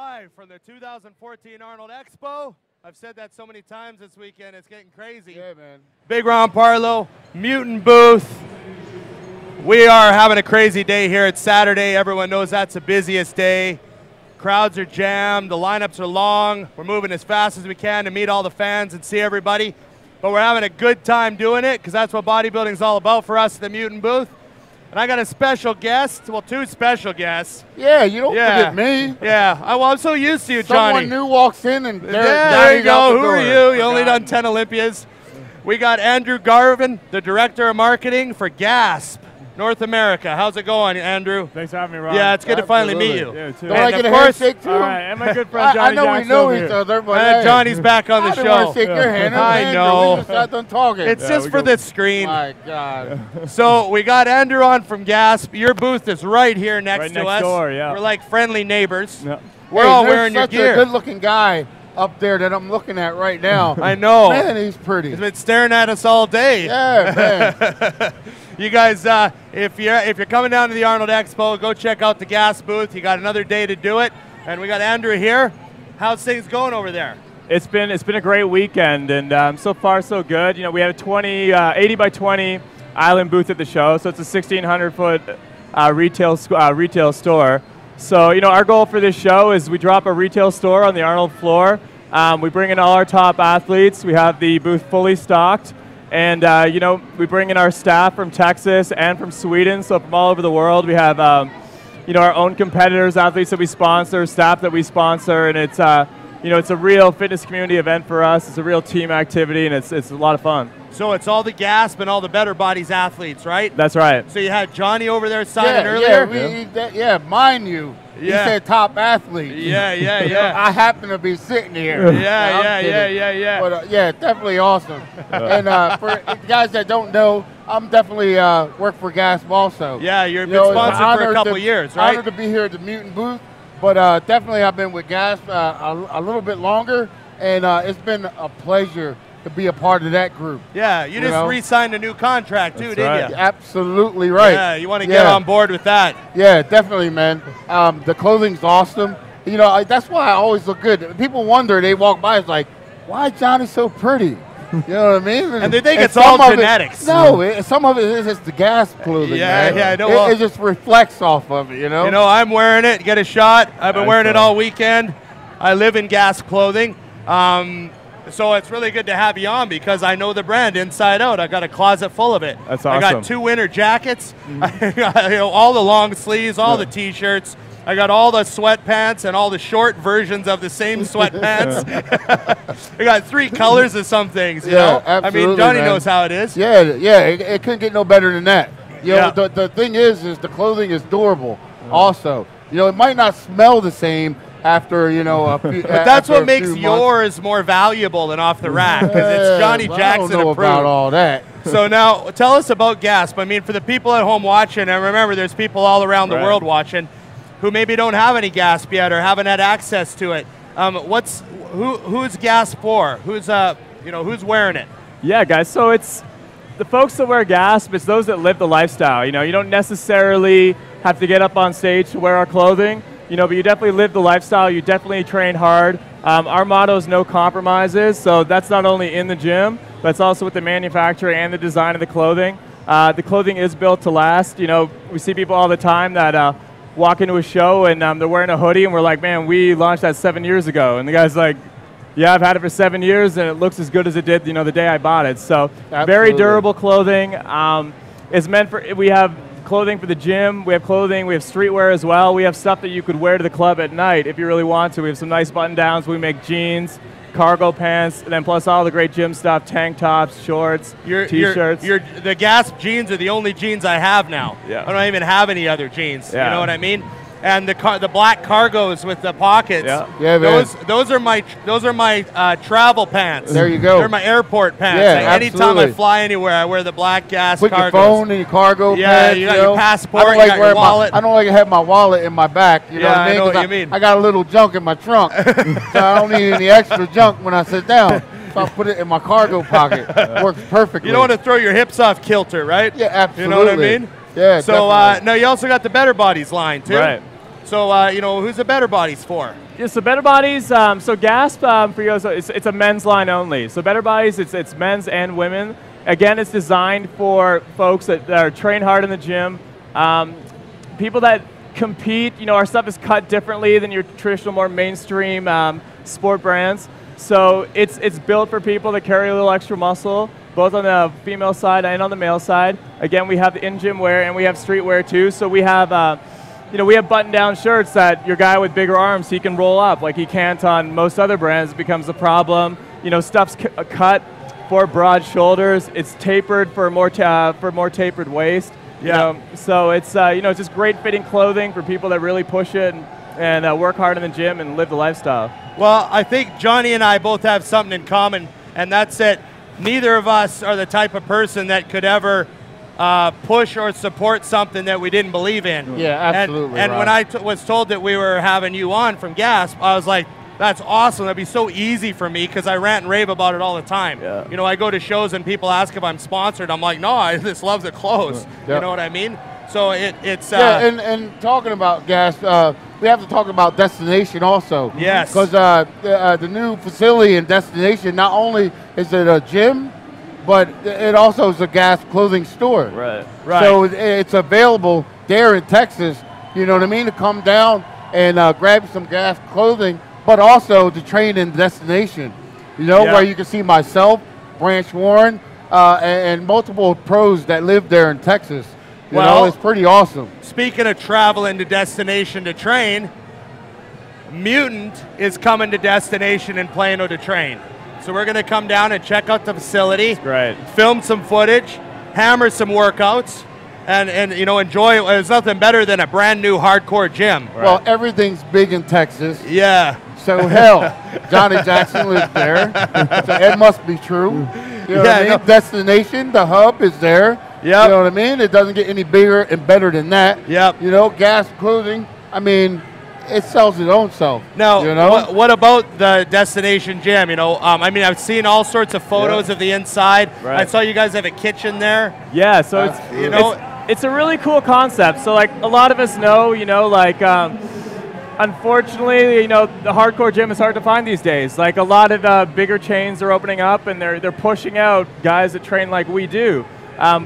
Live from the 2014 Arnold Expo. I've said that so many times this weekend, it's getting crazy. Yeah, man. Big Ron Parlow, Mutant booth. We are having a crazy day here. It's Saturday. Everyone knows that's the busiest day. Crowds are jammed. The lineups are long. We're moving as fast as we can to meet all the fans and see everybody. But we're having a good time doing it because that's what bodybuilding is all about for us at the Mutant booth. And I got a special guest, well, two special guests. Yeah, you don't forget me. Yeah, well, I'm so used to you, Johnny. Someone new walks in and there you go. Who are you? You only done 10 Olympias. We got Andre Garven, the Director of Marketing for GASP, North America. How's it going, Andrew? Thanks for having me, Ron. Yeah, it's good to finally meet you. Yeah, too. Don't I get a handshake, too? All right, and my good friend Johnny I know we know each other, but Johnny's back on the show. I don't want to shake your hand. I know. We just got done talking. It's just for the screen. My God. So we got Andrew on from GASP. Your booth is right here next to us. Door, yeah. We're like friendly neighbors. Yeah. We're all wearing your gear. There's such a good-looking guy up there that I'm looking at right now. I know. Man, he's pretty. He's been staring at us all day. Yeah, man. You guys, if you're coming down to the Arnold Expo, go check out the GASP booth. You got another day to do it. And we got Andrew here. How's things going over there? It's been a great weekend, and so far so good. You know, we have a 80 by 20 island booth at the show, so it's a 1,600-foot retail store. So, you know, our goal for this show is we drop a retail store on the Arnold floor. We bring in all our top athletes. We have the booth fully stocked. And, you know, we bring in our staff from Texas and from Sweden, so from all over the world. We have, you know, our own competitors, athletes that we sponsor, staff that we sponsor, and it's, you know, it's a real fitness community event for us. It's a real team activity, and it's a lot of fun. So it's all the GASP and all the Better Bodies athletes, right? That's right. So you had Johnny over there signing earlier? Yeah, mind you. He said top athlete. Yeah. I happen to be sitting here. Yeah. But yeah, definitely awesome. And for guys that don't know, I'm definitely work for GASP also. Yeah, you've been sponsored for a couple years, right? Honored to be here at the Mutant booth, but definitely I've been with GASP a little bit longer, and it's been a pleasure to be a part of that group. Yeah, you just re-signed a new contract too, didn't you? Absolutely right. Yeah, you want to get on board with that. Yeah, definitely, man. The clothing's awesome. You know, that's why I always look good. People wonder, they walk by, it's like, why is Johnny so pretty? You know what I mean? And they think it's all genetics. No, some of it is just the GASP clothing. Yeah, man. I know. It just reflects off of it, you know? You know, I'm wearing it. Get a shot. I've been wearing it all weekend. I live in GASP clothing. So it's really good to have you on because I know the brand inside out. I got a closet full of it. That's awesome. I got 2 winter jackets. I got, all the long sleeves, all the T-shirts. I got all the sweatpants and all the short versions of the same sweatpants. I got 3 colors of some things. You know? Absolutely, I mean, Johnny man. knows how it is. Yeah. It couldn't get no better than that. You know, the thing is the clothing is durable. Also, you know, it might not smell the same after, you know, a few, but that's what makes yours more valuable than off the rack, because it's Johnny Jackson I don't know approved. about all that. So now, tell us about GASP. I mean, for the people at home watching, and remember, there's people all around the world watching who maybe don't have any GASP yet or haven't had access to it. Who's GASP for? Who's who's wearing it? Yeah, guys. So it's the folks that wear GASP. It's those that live the lifestyle. You know, you don't necessarily have to get up on stage to wear our clothing. You know, but you definitely live the lifestyle. You definitely train hard. Our motto is no compromises. So that's not only in the gym, but it's also with the manufacturer and the design of the clothing. The clothing is built to last. You know, we see people all the time that walk into a show and they're wearing a hoodie and we're like, man, we launched that 7 years ago. And the guy's like, yeah, I've had it for 7 years and it looks as good as it did, you know, the day I bought it. So very durable clothing. It's meant for, we have clothing for the gym, we have clothing, we have streetwear as well. We have stuff that you could wear to the club at night if you really want to. We have some nice button downs. We make jeans, cargo pants, and then plus all the great gym stuff, tank tops, shorts, T-shirts. The GASP jeans are the only jeans I have now. Yeah. I don't even have any other jeans. Yeah. You know what I mean? And the black cargos with the pockets. Yeah, man. Those are my travel pants. There you go. They're my airport pants. Yeah, like anytime I fly anywhere, I wear the black GASP Put cargos. your phone in your cargo pants. Yeah, you got your passport, you got your wallet. I don't like to have my wallet in my back. You know what I mean? I know what you mean. I got a little junk in my trunk, so I don't need any extra junk when I sit down. So I put it in my cargo pocket. Works perfectly. You don't want to throw your hips off kilter, right? Yeah, absolutely. You know what I mean? Yeah. So now you also got the Better Bodies line too. Right. So you know, who's the Better Bodies for? Yeah, so Better Bodies, so GASP for you, it's a men's line only. So Better Bodies, it's men's and women. Again, it's designed for folks that are train hard in the gym. People that compete, our stuff is cut differently than your traditional, more mainstream sport brands. So it's built for people that carry a little extra muscle, both on the female side and on the male side. Again, we have the in-gym wear and we have street wear too. So we have we have button-down shirts that your guy with bigger arms, he can roll up like he can't on most other brands. It becomes a problem. Stuff's cut for broad shoulders. It's tapered for more tapered waist. Yeah. So it's it's just great fitting clothing for people that really push it and work hard in the gym and live the lifestyle. Well, I think Johnny and I both have something in common, and that's that neither of us are the type of person that could ever push or support something that we didn't believe in. Yeah, absolutely. And when I was told that we were having you on from GASP, I was like, that's awesome. That'd be so easy for me because I rant and rave about it all the time. Yeah. I go to shows and people ask if I'm sponsored. I'm like, no, I just love the clothes. Yeah. You know what I mean? So it's and talking about GASP, we have to talk about Destination also. Yes. Because the new facility in Destination, not only is it a gym, but it also is a GASP clothing store. Right. So it's available there in Texas, you know what I mean, to come down and grab some GASP clothing, but also to train in Destination, where you can see myself, Branch Warren, and multiple pros that live there in Texas. It's pretty awesome. Speaking of traveling to Destination to train, Mutant is coming to Destination in Plano to train. So we're going to come down and check out the facility, Great. film some footage, hammer some workouts, and enjoy it. There's nothing better than a brand new hardcore gym. Right. Well, everything's big in Texas. Yeah. So hell, Johnny Jackson lives there. So it must be true. You know what I mean? Destination, the hub is there. Yep. You know what I mean? It doesn't get any bigger and better than that. Yep. GASP clothing, it sells its own self. Now, what about the Destination gym? I've seen all sorts of photos of the inside. Right. I saw you guys have a kitchen there. Yeah, so it's a really cool concept. So like a lot of us know, unfortunately, the hardcore gym is hard to find these days. Like a lot of bigger chains are opening up and they're pushing out guys that train like we do.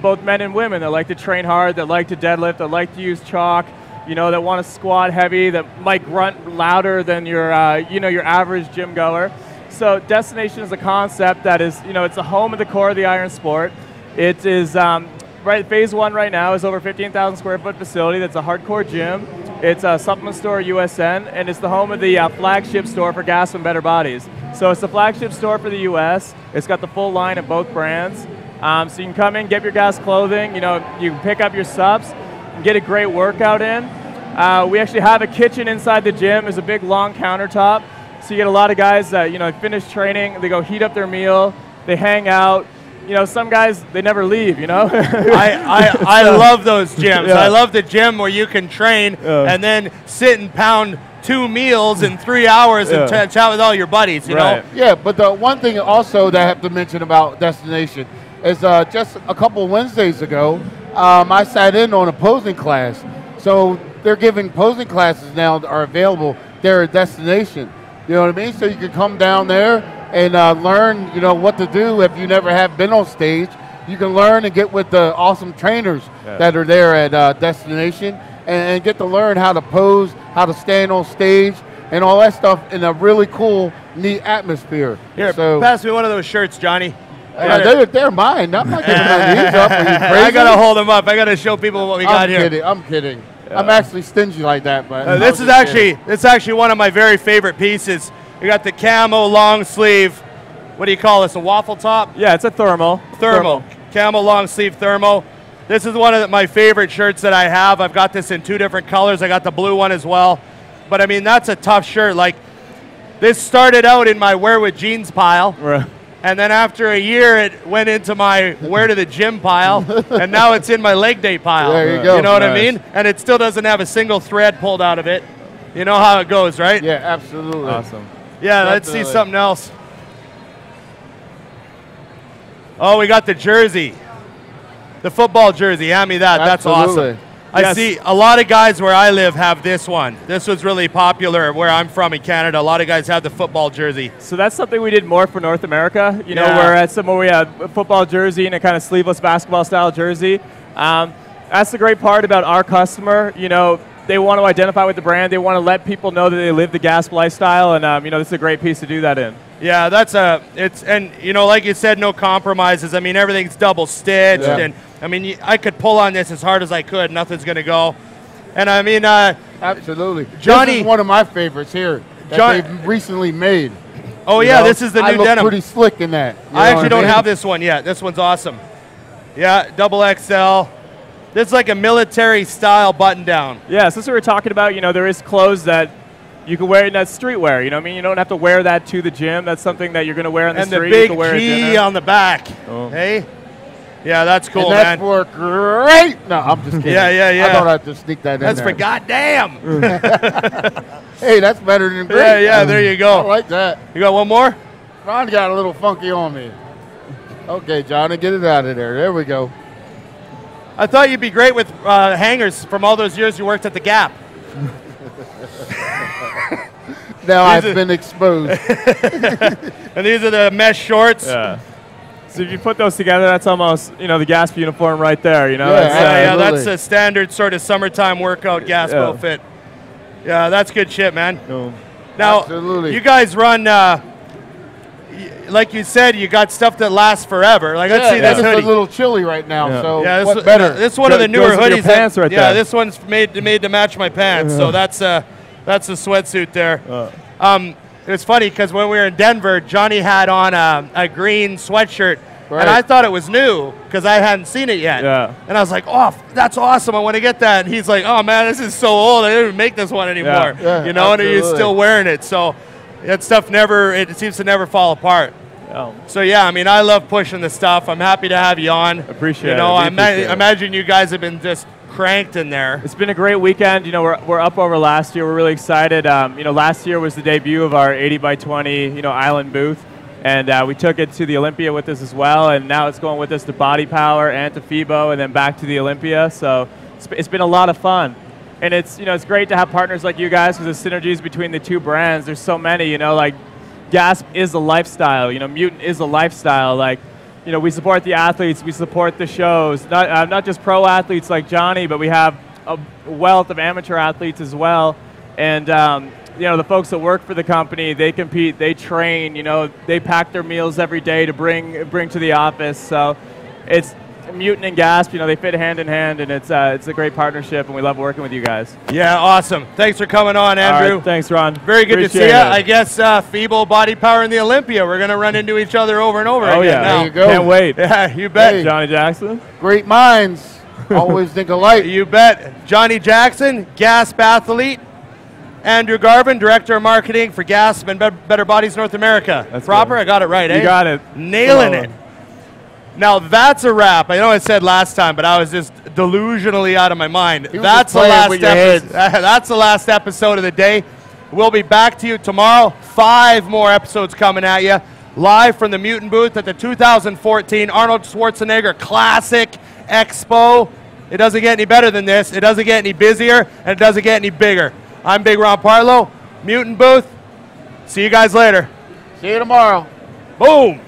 Both men and women that like to train hard, that like to deadlift, that like to use chalk, that want to squat heavy, that might grunt louder than your average gym goer. So Destination is a concept that is, it's the home of the core of the iron sport. It is, phase one right now is over 15,000 square foot facility. That's a hardcore gym. It's a supplement store, USN, and it's the home of the flagship store for GASP and Better Bodies. So it's the flagship store for the US. It's got the full line of both brands. So you can come in, get your GASP clothing, you can pick up your subs and get a great workout in. We actually have a kitchen inside the gym. There's a big long countertop. So you get a lot of guys that, finish training, they go heat up their meal, they hang out. Some guys, they never leave, I love those gyms. Yeah. I love the gym where you can train and then sit and pound 2 meals in 3 hours and chat with all your buddies, you know? Yeah, but the one thing also that I have to mention about Destination is just a couple Wednesdays ago, I sat in on a posing class. So they're giving posing classes now that are available there at Destination. You know what I mean? So you can come down there and learn, what to do if you never have been on stage. You can learn and get with the awesome trainers that are there at Destination and get to learn how to pose, how to stand on stage, and all that stuff in a really cool, neat atmosphere. Here, pass me one of those shirts, Johnny. They're mine. I'm not giving these up. Are you crazy? I got to hold them up. I got to show people what we got here. I'm kidding. I'm actually stingy like that, but this is actually one of my very favorite pieces. You got the camo long sleeve. What do you call this? A waffle top? Yeah, it's a thermal. Camo long sleeve thermal. This is one of my favorite shirts that I have. I've got this in 2 different colors. I got the blue one as well. But that's a tough shirt. Like, this started out in my wear with jeans pile. Right. And then after a year, it went into my wear to the gym pile, and now it's in my leg day pile. There you go. You know what I mean? And it still doesn't have a single thread pulled out of it. You know how it goes, right? Yeah, absolutely. Awesome. Yeah, let's see something else. Oh, we got the jersey. The football jersey. Hand me that. That's awesome. I see a lot of guys where I live have this one. This was really popular where I'm from in Canada. A lot of guys have the football jersey. So that's something we did more for North America. You know, where at somewhere we had a football jersey and a kind of sleeveless basketball style jersey. That's the great part about our customer. You know, they want to identify with the brand. They want to let people know that they live the GASP lifestyle, and you know, this is a great piece to do that in. Yeah, and you know, like you said, no compromises. I mean, everything's double stitched, and I mean, I could pull on this as hard as I could. Nothing's gonna go. And I mean, absolutely, Johnny, this is one of my favorites here that they've recently made. Oh yeah, this is the new denim. I look pretty slick in that. I actually don't have this one yet. This one's awesome. Yeah, double XL. This is like a military style button down. Yeah, so that's what we're talking about. You know, there is clothes that you can wear in that streetwear. You know what I mean? You don't have to wear that to the gym. That's something that you're going to wear on the street. And the big G on the back. Oh. Hey? Yeah, that's cool, and that's for great. No, I'm just kidding. Yeah. I thought I'd just sneak that in That's there. for goddamn. Hey, that's better than great. Yeah, there you go. I like that. You got one more? Ron got a little funky on me. Okay, Johnny, get it out of there. There we go. I thought you'd be great with hangers from all those years you worked at the Gap. Now I've been exposed. And these are the mesh shorts. Yeah. So if you put those together, that's almost, you know, the GASP uniform right there. You know. Yeah, that's a standard sort of summertime workout GASP outfit. Yeah, that's good shit, man. Now, absolutely. You guys run. Like you said, you got stuff that lasts forever. Like let's see this hoodie. It's a little chilly right now, so this, what better? This is one of the newer hoodies. Pants right there. This one's made to match my pants. So that's a sweatsuit there. It was funny because when we were in Denver, Johnny had on a green sweatshirt, and I thought it was new because I hadn't seen it yet. And I was like, "Oh, that's awesome! I want to get that." And he's like, "Oh man, this is so old. I didn't even make this one anymore." You know, and he's still wearing it. So that stuff it seems to never fall apart. So yeah, I mean, I love pushing the stuff. I'm happy to have you on. Appreciate it. You know, I imagine you guys have been just cranked in there. It's been a great weekend. You know, we're up over last year. We're really excited. You know, last year was the debut of our 80 by 20, island booth. And we took it to the Olympia with us as well. And now it's going with us to Body Power and to FIBO and then back to the Olympia. So it's been a lot of fun. And it's great to have partners like you guys because the synergies between the two brands. There's so many, like GASP is a lifestyle. Mutant is a lifestyle. Like, we support the athletes, we support the shows. Not just pro athletes like Johnny, but we have a wealth of amateur athletes as well. And the folks that work for the company, they compete, they train. They pack their meals every day to bring to the office. So it's Mutant and GASP, they fit hand in hand, and it's a great partnership, and we love working with you guys. Yeah, awesome. Thanks for coming on, Andrew. All right, thanks, Ron. Very good to see you. I guess FIBO, Body Power, and the Olympia, we're going to run into each other over and over again now. There you go. Can't wait. Yeah, you bet. Hey, Johnny Jackson. Great minds always think alike. You bet. Johnny Jackson, GASP athlete. Andrew Garven, Director of Marketing for GASP and Better Bodies North America. That's proper? Good. I got it right, You got it. Nailing it. Now that's a wrap. I know I said last time, but I was just delusionally out of my mind. That's the last episode. That's the last episode of the day. We'll be back to you tomorrow. 5 more episodes coming at you. Live from the Mutant booth at the 2014 Arnold Schwarzenegger Classic Expo. It doesn't get any better than this. It doesn't get any busier, and it doesn't get any bigger. I'm Big Ron Parlow, Mutant booth. See you guys later. See you tomorrow. Boom.